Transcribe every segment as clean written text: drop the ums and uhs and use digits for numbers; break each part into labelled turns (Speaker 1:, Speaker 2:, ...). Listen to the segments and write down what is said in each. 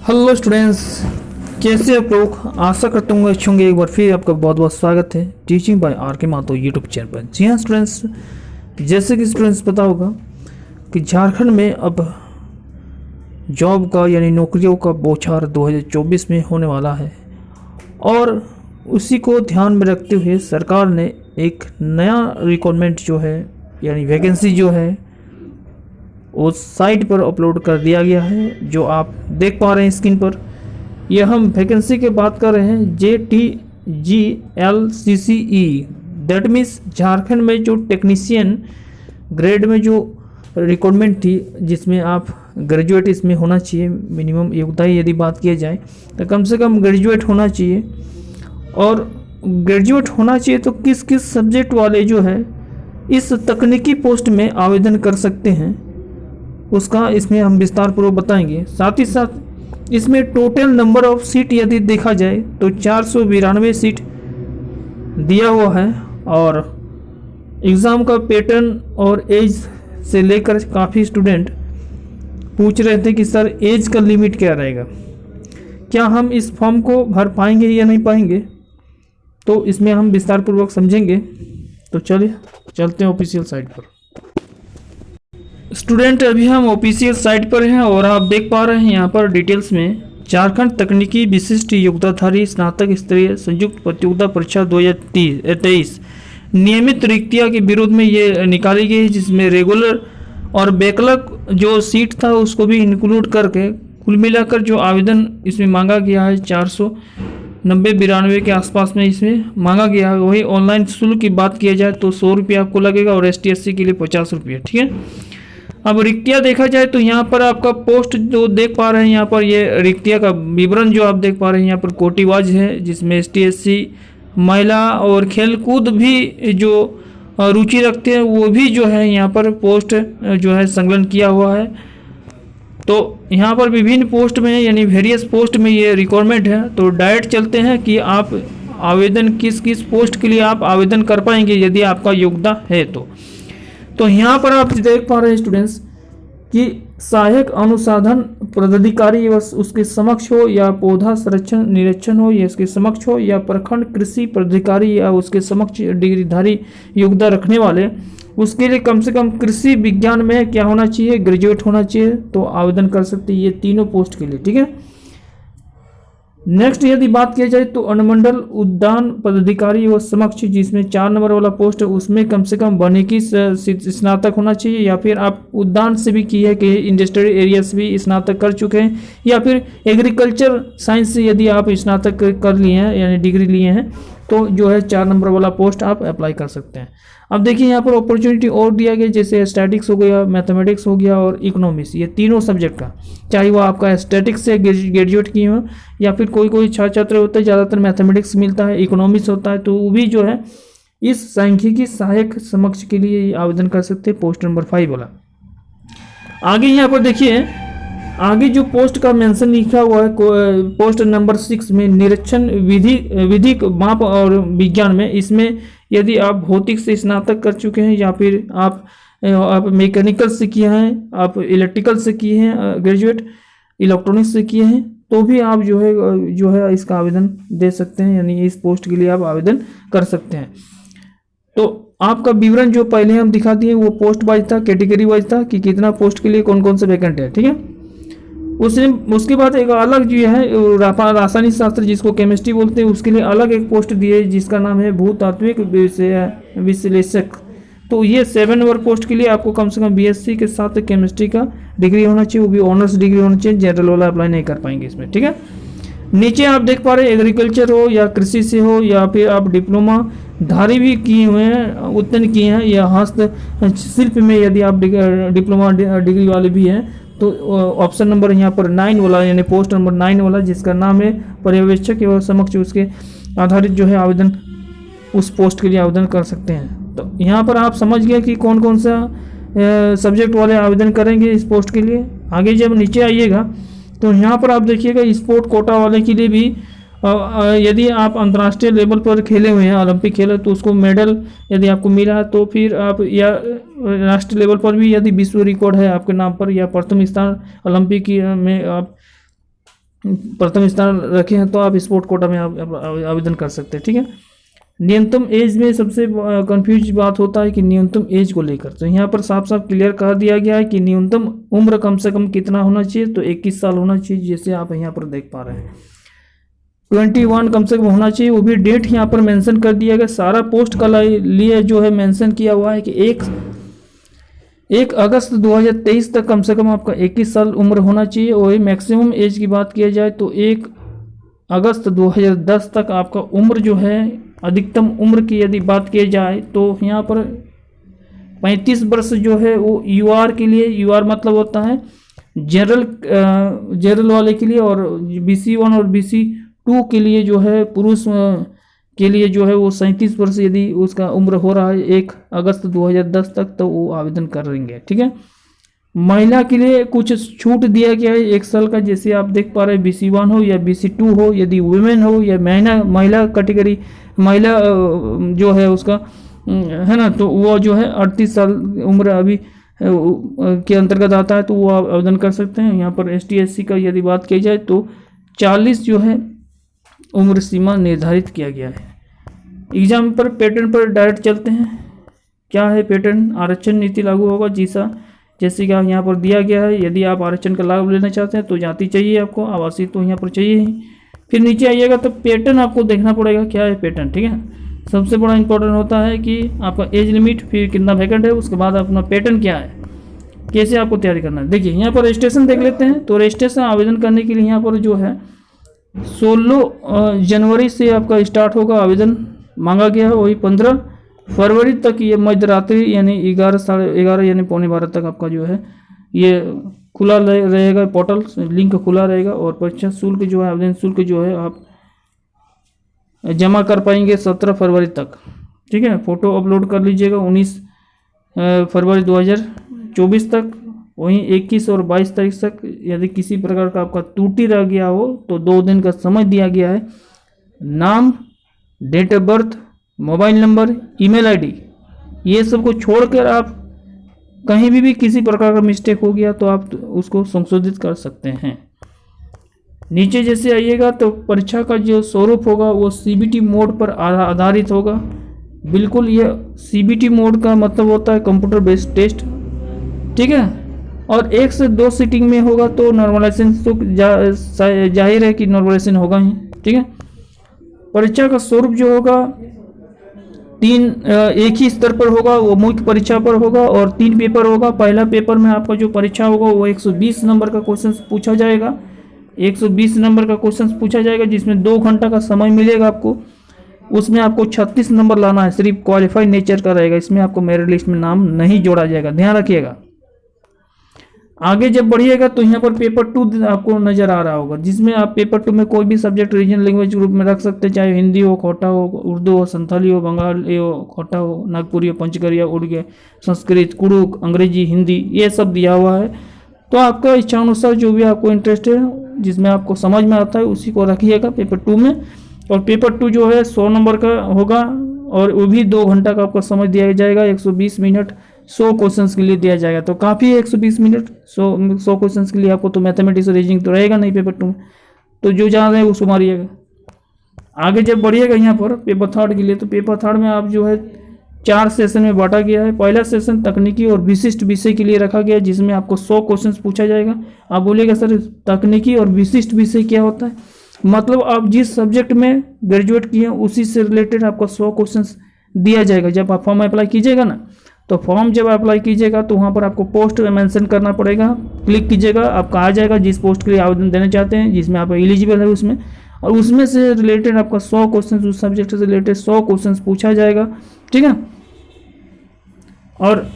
Speaker 1: Hello students, कैसे आप लोग। आशा करता हूँ अच्छे होंगे। एक बार फिर आपका बहुत बहुत स्वागत है टीचिंग बाय आर के माथुर यूट्यूब चैनल पर। जी हाँ स्टूडेंट्स, जैसे कि स्टूडेंट्स पता होगा कि झारखंड में अब जॉब का यानी नौकरियों का बौछार 2024 में होने वाला है और उसी को ध्यान में रखते हुए सरकार ने एक नया रिक्वायरमेंट जो है यानी वैकेंसी जो है उस साइट पर अपलोड कर दिया गया है, जो आप देख पा रहे हैं स्क्रीन पर। यह हम वैकेंसी की बात कर रहे हैं JTGLCCE, दैट मीन्स झारखंड में जो टेक्नीशियन ग्रेड में जो रिक्वायरमेंट थी, जिसमें आप ग्रेजुएट इसमें होना चाहिए। मिनिमम योग्यता यदि बात किया जाए तो कम से कम ग्रेजुएट होना चाहिए। और ग्रेजुएट होना चाहिए तो किस किस सब्जेक्ट वाले जो है इस तकनीकी पोस्ट में आवेदन कर सकते हैं, उसका इसमें हम विस्तार पूर्वक बताएंगे। साथ ही साथ इसमें टोटल नंबर ऑफ सीट यदि देखा जाए तो 492 सीट दिया हुआ है। और एग्ज़ाम का पैटर्न और एज से लेकर काफ़ी स्टूडेंट पूछ रहे थे कि सर एज का लिमिट क्या रहेगा, क्या हम इस फॉर्म को भर पाएंगे या नहीं पाएंगे, तो इसमें हम विस्तार पूर्वक समझेंगे। तो चलिए चलते हैं ऑफिशियल साइट पर। स्टूडेंट, अभी हम ऑफिशियल साइट पर हैं और आप देख पा रहे हैं यहाँ पर डिटेल्स में झारखंड तकनीकी विशिष्ट योग्यताधारी स्नातक स्तरीय संयुक्त प्रतियोगिता परीक्षा 2023 नियमित रिक्तियाँ के विरोध में ये निकाली गई है, जिसमें रेगुलर और बैकलॉग जो सीट था उसको भी इंक्लूड करके कुल मिलाकर जो आवेदन इसमें मांगा गया है 490-92 के आसपास में इसमें मांगा गया है। वही ऑनलाइन शुल्क की बात किया जाए तो 100 रुपये आपको लगेगा और ST/SC के लिए 50 रुपये। ठीक है, अब रिक्तियाँ देखा जाए तो यहाँ पर आपका पोस्ट जो देख पा रहे हैं, यहाँ पर ये रिक्तियाँ का विवरण जो आप देख पा रहे हैं यहाँ पर कोटिवाज है, जिसमें ST/SC महिला और खेलकूद भी जो रुचि रखते हैं वो भी जो है यहाँ पर पोस्ट जो है संलग्न किया हुआ है। तो यहाँ पर विभिन्न पोस्ट में यानी वेरियस पोस्ट में ये रिक्वायरमेंट है। तो डायरेक्ट चलते हैं कि आप आवेदन किस किस पोस्ट के लिए आप आवेदन कर पाएंगे यदि आपका योग्यता है तो यहाँ पर आप देख पा रहे हैं स्टूडेंट्स कि सहायक अनुसंधान पदाधिकारी उसके समक्ष हो या पौधा संरक्षण निरीक्षण हो या इसके समक्ष हो या प्रखंड कृषि पदाधिकारी या उसके समक्ष डिग्रीधारी योग्यता रखने वाले, उसके लिए कम से कम कृषि विज्ञान में क्या होना चाहिए, ग्रेजुएट होना चाहिए, तो आवेदन कर सकते हैं ये तीनों पोस्ट के लिए। ठीक है, नेक्स्ट यदि बात किया जाए तो अनुमंडल उद्यान पदाधिकारी व समक्ष, जिसमें 4 नंबर वाला पोस्ट है, उसमें कम से कम वानिकी स्नातक होना चाहिए, या फिर आप उद्यान से भी किए कि इंडस्ट्रियल एरिया से भी स्नातक कर चुके हैं, या फिर एग्रीकल्चर साइंस से यदि आप स्नातक कर लिए हैं यानी डिग्री लिए हैं तो जो है 4 नंबर वाला पोस्ट आप अप्लाई कर सकते हैं। अब देखिए यहाँ पर अपॉर्चुनिटी और दिया गया, जैसे स्टैटिक्स हो गया, मैथमेटिक्स हो गया और इकोनॉमिक्स, ये तीनों सब्जेक्ट का, चाहे वो आपका स्टैटिक्स से ग्रेजुएट किए हो या फिर कोई छात्र होता है ज़्यादातर मैथमेटिक्स मिलता है, इकोनॉमिक्स होता है, तो वो भी जो है इस सांख्यिकी सहायक समक्ष के लिए आवेदन कर सकते हैं, पोस्ट नंबर 5 वाला। आगे यहाँ पर देखिए, आगे जो पोस्ट का मेंशन लिखा हुआ है पोस्ट नंबर 6 में निरीक्षण विधिक माप और विज्ञान में, इसमें यदि आप भौतिक से स्नातक कर चुके हैं या फिर आप मैकेनिकल से किए हैं, आप इलेक्ट्रिकल से किए हैं ग्रेजुएट, इलेक्ट्रॉनिक्स से किए हैं, तो भी आप जो है इसका आवेदन दे सकते हैं, यानी इस पोस्ट के लिए आप आवेदन कर सकते हैं। तो आपका विवरण जो पहले हम दिखा दिए वो पोस्ट वाइज था, कैटेगरी वाइज था कि कितना पोस्ट के लिए कौन कौन से वैकेंट है। ठीक है, उसके बाद एक अलग जो है रासायनिक शास्त्र जिसको केमिस्ट्री बोलते हैं, उसके लिए अलग एक पोस्ट दी है जिसका नाम है भूतात्विक विश्लेषक। तो ये 7 नंबर पोस्ट के लिए आपको कम से कम BSc के साथ केमिस्ट्री का डिग्री होना चाहिए, वो भी ऑनर्स डिग्री होना चाहिए, जनरल वाला अप्लाई नहीं कर पाएंगे इसमें। ठीक है, नीचे आप देख पा रहे हैं एग्रीकल्चर हो या कृषि से हो या फिर आप डिप्लोमा धारी भी किए हुए हैं, उत्तीर्ण किए हैं, या हस्तशिल्प में यदि आप डिप्लोमा डिग्री वाले भी हैं, तो ऑप्शन नंबर यहाँ पर 9 वाला यानी पोस्ट नंबर 9 वाला जिसका नाम है पर्यवेक्षक एवं समक्ष, उसके आधारित जो है आवेदन उस पोस्ट के लिए आवेदन कर सकते हैं। तो यहाँ पर आप समझ गए कि कौन कौन सा सब्जेक्ट वाले आवेदन करेंगे इस पोस्ट के लिए। आगे जब नीचे आइएगा तो यहाँ पर आप देखिएगा स्पोर्ट कोटा वाले के लिए भी यदि आप अंतर्राष्ट्रीय लेवल पर खेले हुए हैं, ओलंपिक खेले, तो उसको मेडल यदि आपको मिला तो फिर आप, या राष्ट्रीय लेवल पर भी यदि विश्व रिकॉर्ड है आपके नाम पर या प्रथम स्थान ओलंपिक में आप प्रथम स्थान रखे हैं तो आप स्पोर्ट कोटा में आप आवेदन कर सकते हैं। ठीक है, न्यूनतम एज में सबसे कंफ्यूज बात होता है कि न्यूनतम एज को लेकर, तो यहाँ पर साफ साफ क्लियर कर दिया गया है कि न्यूनतम उम्र कम से कम कितना होना चाहिए, तो 21 साल होना चाहिए, जैसे आप यहाँ पर देख पा रहे हैं। 21 कम से कम होना चाहिए, वो भी डेट यहाँ पर मेंशन कर दिया गया। सारा पोस्ट का लिए जो है मेंशन किया हुआ है कि 1 अगस्त 2023 तक कम से कम आपका 21 साल उम्र होना चाहिए। और मैक्सिमम एज की बात किया जाए तो 1 अगस्त 2010 तक आपका उम्र जो है, अधिकतम उम्र की यदि बात की जाए तो यहाँ पर 35 वर्ष जो है वो यूआर के लिए, यूआर मतलब होता है जनरल वाले के लिए, और BC1 और BC2 के लिए जो है पुरुष के लिए जो है वो 37 वर्ष यदि उसका उम्र हो रहा है 1 अगस्त 2010 तक, तो वो आवेदन करेंगे। ठीक है, महिला के लिए कुछ छूट दिया गया है 1 साल का, जैसे आप देख पा रहे हैं BC1 हो या BC2 हो, यदि वुमेन हो या महिला कैटेगरी, महिला जो है उसका है ना, तो वो जो है 38 साल उम्र अभी के अंतर्गत आता है, तो वो आवेदन कर सकते हैं। यहाँ पर ST SC का यदि बात की जाए तो 40 जो है उम्र सीमा निर्धारित किया गया है। एग्जाम पर पैटर्न पर डायरेक्ट चलते हैं। क्या है पैटर्न? आरक्षण नीति लागू होगा जैसे कि यहाँ पर दिया गया है। यदि आप आरक्षण का लाभ लेना चाहते हैं तो जाति चाहिए आपको, आवासीय तो यहाँ पर चाहिए ही। फिर नीचे आइएगा तो पैटर्न आपको देखना पड़ेगा क्या है पैटर्न। ठीक है, सबसे बड़ा इंपॉर्टेंट होता है कि आपका एज लिमिट, फिर कितना वैकेंट है, उसके बाद अपना पैटर्न क्या है, कैसे आपको तैयारी करना है। देखिए यहाँ पर रजिस्ट्रेशन देख लेते हैं। तो रजिस्ट्रेशन आवेदन करने के लिए यहाँ पर जो है 16 जनवरी से आपका स्टार्ट होगा, आवेदन मांगा गया है। वही 15 फरवरी तक ये मध्य रात्रि यानी 11 साढ़े 11 यानी पौने 12 तक आपका जो है ये खुला रहेगा, पोर्टल लिंक खुला रहेगा। और परीक्षा शुल्क जो है, आवेदन शुल्क जो है आप जमा कर पाएंगे 17 फरवरी तक। ठीक है, फोटो अपलोड कर लीजिएगा 19 फरवरी 2024 तक। वहीं 21 और 22 तारीख तक यदि किसी प्रकार का आपका त्रुटि रह गया हो तो 2 दिन का समय दिया गया है। नाम, date of birth, mobile number, email ID, ये सब को छोड़कर आप कहीं भी किसी प्रकार का मिस्टेक हो गया तो आप उसको संशोधित कर सकते हैं। नीचे जैसे आइएगा तो परीक्षा का जो स्वरूप होगा वो CBT मोड पर आधारित होगा। बिल्कुल, ये CBT मोड का मतलब होता है कंप्यूटर बेस्ड टेस्ट। ठीक है, और 1 से 2 सीटिंग में होगा तो नॉर्मलाइजेशन तो जाहिर है कि नॉर्मलाइजेशन होगा ही। ठीक है, परीक्षा का स्वरूप जो होगा 3 एक ही स्तर पर होगा, वो मुख्य परीक्षा पर होगा, और 3 पेपर होगा। पहला पेपर में आपका जो परीक्षा होगा वो 120 नंबर का क्वेश्चन पूछा जाएगा। 120 नंबर का क्वेश्चन पूछा जाएगा जिसमें 2 घंटा का समय मिलेगा आपको। उसमें आपको 36 नंबर लाना है, सिर्फ क्वालिफाइड नेचर का रहेगा, इसमें आपको मेरिट लिस्ट में नाम नहीं जोड़ा जाएगा, ध्यान रखिएगा। आगे जब बढ़िएगा तो यहाँ पर पेपर 2 आपको नजर आ रहा होगा, जिसमें आप पेपर 2 में कोई भी सब्जेक्ट रीजन लैंग्वेज ग्रुप में रख सकते हैं, चाहे हिंदी हो, खोटा हो, उर्दू हो, संथाली हो, बंगाली हो, खोटा हो, नागपुरी हो, पंचकरिया, उड़िया, संस्कृत, कुड़ुक, अंग्रेजी, हिंदी, ये सब दिया हुआ है। तो आपका इच्छा अनुसार जो भी आपको इंटरेस्ट है, जिसमें आपको समझ में आता है, उसी को रखिएगा पेपर 2 में। और पेपर 2 जो है 100 नंबर का होगा, और वो भी 2 घंटा का आपको समय दिया जाएगा। 120 मिनट 100 क्वेश्चंस के लिए दिया जाएगा, तो काफ़ी है 120 मिनट 100 क्वेश्चंस के लिए। आपको तो मैथमेटिक्स रीजनिंग तो रहेगा नहीं पेपर 2 में, तो जो जान रहे हैं उसको मारिएगा। आगे जब बढ़िएगा यहाँ पर पेपर 3 के लिए, तो पेपर 3 में आप जो है 4 सेशन में बांटा गया है। पहला सेशन तकनीकी और विशिष्ट विषय के लिए रखा गया, जिसमें आपको 100 क्वेश्चन पूछा जाएगा। आप बोलिएगा सर तकनीकी और विशिष्ट विषय क्या होता है? मतलब आप जिस सब्जेक्ट में ग्रेजुएट किए हैं उसी से रिलेटेड आपको 100 क्वेश्चन दिया जाएगा। जब आप फॉर्म अप्लाई कीजिएगा ना, तो फॉर्म जब अप्लाई कीजिएगा तो वहाँ पर आपको पोस्ट मेंशन करना पड़ेगा, क्लिक कीजिएगा, आपका आ जाएगा जिस पोस्ट के लिए आवेदन देना चाहते हैं, जिसमें आप एलिजिबल है उसमें, और उसमें से रिलेटेड आपका 100 क्वेश्चन, उस सब्जेक्ट से रिलेटेड 100 क्वेश्चन पूछा जाएगा। ठीक है, और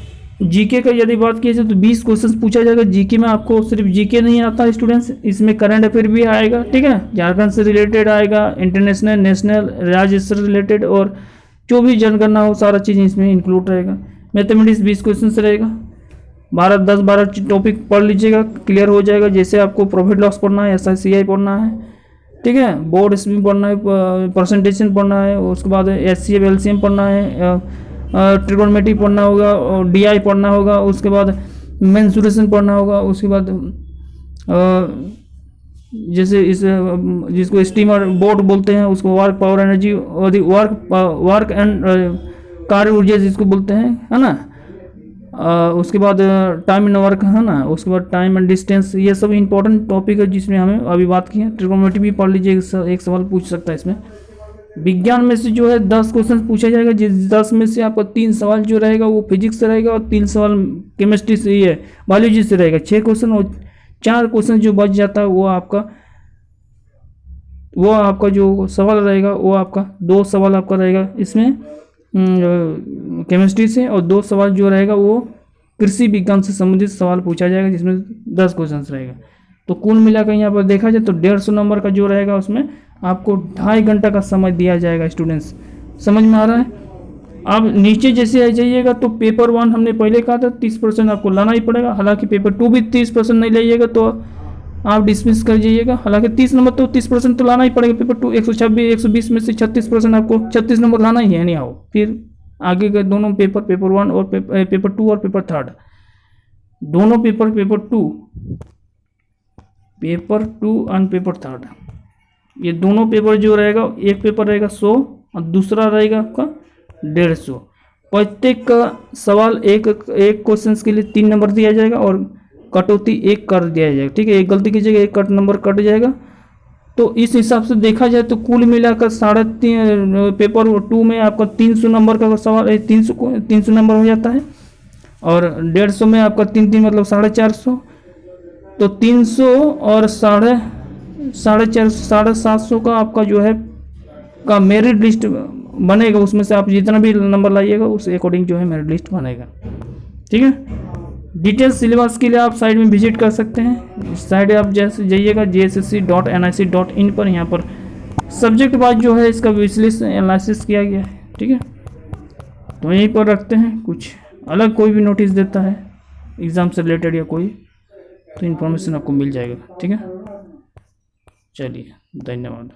Speaker 1: जीके का यदि बात की जाए तो 20 क्वेश्चन पूछा जाएगा। जीके में आपको सिर्फ जीके नहीं आता है स्टूडेंट्स, इसमें करंट अफेयर भी आएगा। ठीक है, झारखंड से रिलेटेड आएगा, इंटरनेशनल, नेशनल, राज्य से रिलेटेड, और जो भी जनगणना हो सारा चीज़ इसमें इंक्लूड रहेगा। मैथमेटिक्स 20 क्वेश्चन से रहेगा। 10-12 टॉपिक पढ़ लीजिएगा, क्लियर हो जाएगा। जैसे आपको प्रॉफिट लॉस पढ़ना है, SICI पढ़ना है, ठीक है, बोर्ड स्कीम पढ़ना है, परसेंटेशन पढ़ना है, उसके बाद HCF LCM पढ़ना है, ट्रिगोनोमेट्री पढ़ना होगा, और DI पढ़ना होगा, उसके बाद मेंसुरेशन पढ़ना होगा, उसके बाद जैसे इस जिसको स्टीमर बोट बोलते हैं उसको वर्क पावर एनर्जी और वर्क एंड कार्य ऊर्जा जिसको बोलते हैं, है ना। उसके बाद टाइम एंड वर्क, है ना। उसके बाद टाइम एंड डिस्टेंस, ये सब इंपॉर्टेंट टॉपिक है जिसमें हमें अभी बात की है। ट्रिग्नोमेट्री भी पढ़ लीजिए, एक सवाल पूछ सकता है इसमें। विज्ञान में से जो है 10 क्वेश्चन पूछा जाएगा, जिस 10 में से आपका 3 सवाल जो रहेगा वो फिजिक्स से रहेगा और 3 सवाल केमिस्ट्री से ही है, बायोलॉजी से रहेगा। 6 क्वेश्चन और 4 क्वेश्चन जो बच जाता है वो आपका जो सवाल रहेगा वो आपका 2 सवाल आपका रहेगा इसमें केमिस्ट्री से, और 2 सवाल जो रहेगा वो कृषि विज्ञान से संबंधित सवाल पूछा जाएगा जिसमें 10 क्वेश्चन रहेगा। तो कुल मिलाकर यहाँ पर देखा जाए तो 150 नंबर का जो रहेगा उसमें आपको 2.5 घंटा का समय दिया जाएगा। स्टूडेंट्स समझ में आ रहा है। अब नीचे जैसे आ जाइएगा तो पेपर 1 हमने पहले कहा था 30% आपको लाना ही पड़ेगा। हालांकि पेपर 2 भी 30% नहीं लाइएगा तो आप डिसमिस कर जाइएगा। हालांकि 30 नंबर तो 30% तो लाना ही पड़ेगा। पेपर 2 120 में से 36% आपको 36 नंबर लाना ही है नहीं आओ। फिर आगे के दोनों पेपर 1 और पेपर 2 और पेपर 3 दोनों पेपर 2 और पेपर 3 ये दोनों पेपर जो रहेगा, एक पेपर रहेगा 100 और दूसरा रहेगा आपका 150। प्रत्येक का सवाल एक क्वेश्चन के लिए 3 नंबर दिया जाएगा और कटौती 1 कर दिया जाएगा। ठीक है, एक गलती की जगह 1 नंबर कट जाएगा। तो इस हिसाब से देखा जाए तो कुल मिलाकर 3.5 पेपर 2 में आपका 300 नंबर का सवाल 300 नंबर हो जाता है और 150 में आपका 3 मतलब 450। तो 300 और 750 का आपका जो है का मेरिट लिस्ट बनेगा। उसमें से आप जितना भी नंबर लाइएगा उस अकॉर्डिंग जो है मेरिट लिस्ट बनेगा। ठीक है, डिटेल्स सिलेबस के लिए आप साइट में विजिट कर सकते हैं। इस साइट आप जैसे जाइएगा jssc.nic.in पर, यहाँ पर सब्जेक्ट वाइज जो है इसका विश्लेषण एनालिसिस किया गया है। ठीक है, तो यहीं पर रखते हैं। कुछ अलग कोई भी नोटिस देता है एग्ज़ाम से रिलेटेड या कोई तो इन्फॉर्मेशन आपको मिल जाएगा। ठीक है, चलिए धन्यवाद।